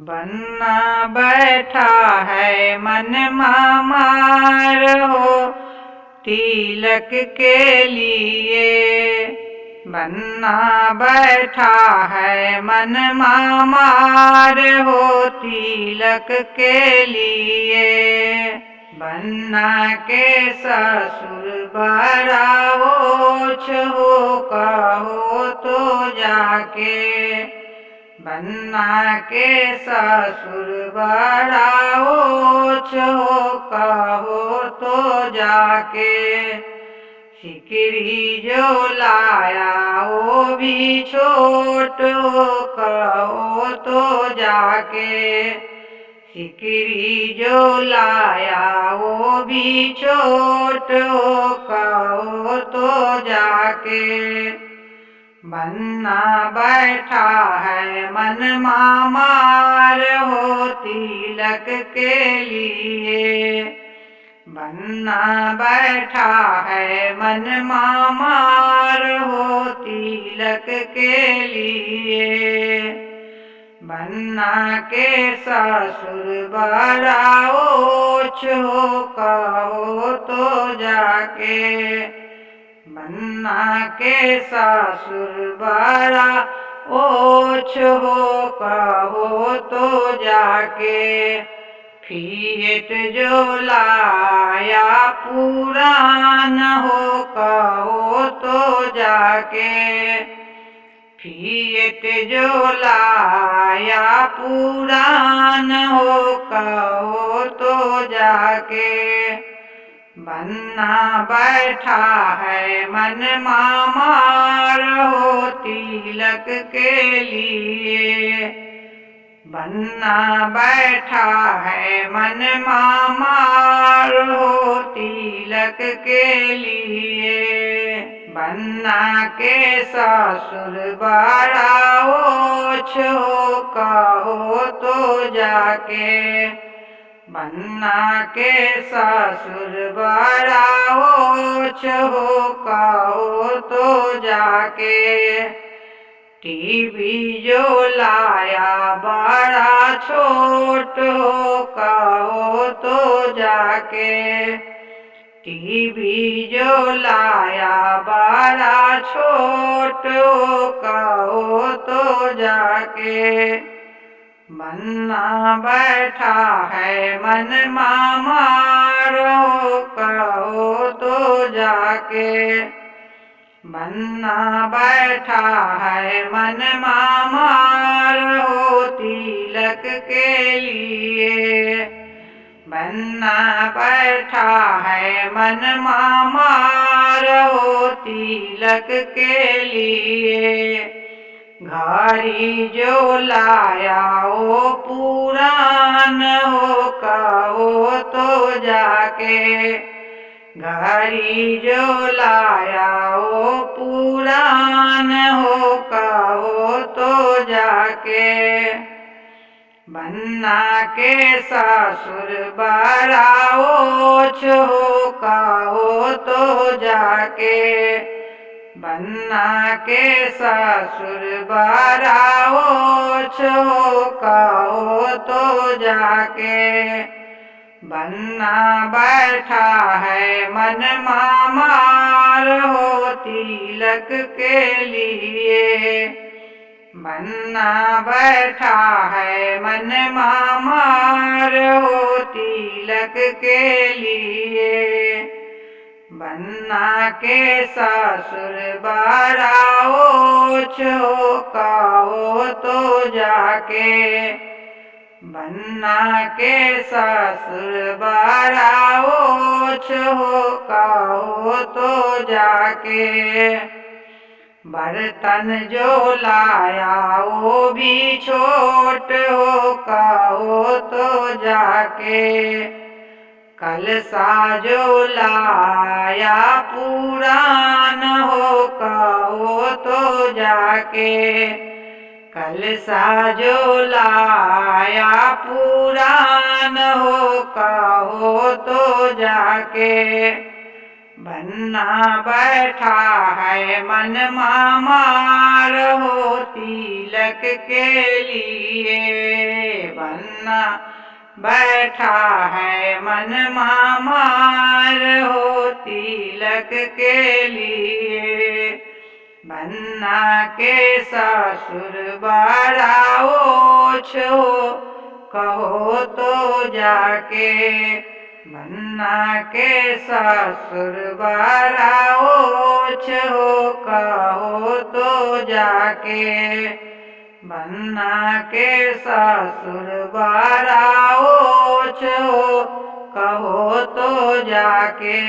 बन्ना बैठा है मन मार हो तिलक के लिए। बन्ना बैठा है मन मार हो तिलक के लिए। बन्ना के ससुर बड़ा ओछ हो कहो तो जाके। बन्ना के ससुर बड़ा ओछ हो कहो तो जाके। सिकरी जो लाया वो भी छोट हो कहो तो जाके। सिकरी जो लाया वो भी छोट हो कहो तो जाके। बन्ना बैठा है मन मार हो तिलक के लिए। बन्ना बैठा है मन मार हो तिलक के लिए। बन्ना के ससुर बड़ा ओछ हो कहो तो जाके। बन्ना के ससुर बड़ा ओछ हो कहो तो जाके। फिएट जो लाया पुरान हो कहो तो जाके। फिएट जो लाया पुरान हो कहो तो जाके। बन्ना बैठा है मन मार हो तिलक के लिए। बन्ना बैठा है मन मार हो तिलक के लिए। बन्ना के ससुर बड़ा ओछ हो कहो तो जाके। बन्ना के ससुर बड़ा ओछ हो कहो तो जाके। टीवी जो लाया बड़ा छोट हो कहो तो जाके। टीवी जो लाया बड़ा छोट हो कहो तो जाके। बन्ना बैठा है मन मार हो कहो तो जाके। बन्ना बैठा है मन मार हो तिलक के लिए। बन्ना बैठा है मन मार हो तिलक के लिए। घड़ी जो लाया वो पुरान हो कहो तो जाके। घड़ी जो लाया वो पुरान हो कहो तो जाके। बन्ना के ससुर बड़ा ओछ हो कहो तो जाके। बन्ना के ससुर बड़ा ओछ हो कहो तो जाके। बन्ना बैठा है मन मार हो तिलक के लिए। बन्ना बैठा है मन मार हो तिलक के लिए। बन्ना के ससुर बड़ा ओछ हो कहो तो जाके। बन्ना के ससुर बड़ा ओछ हो कहो तो जाके। बर्तन जो लाया वो भी छोट हो कहो तो जाके। कलसा जो लाया पुरान हो कहो तो जाके। कलसा जो लाया पुरान हो कहो तो जाके। बन्ना बैठा है मन मार हो तिलक के लिए। बन्ना बैठा है मन मामार हो तिलक के लिए। बन्ना के ससुर बड़ा ओछ हो कहो तो जाके। बन्ना के ससुर बड़ा ओछ हो कहो तो जाके। बन्ना के ससुर बड़ा ओछ हो कहो तो जाके।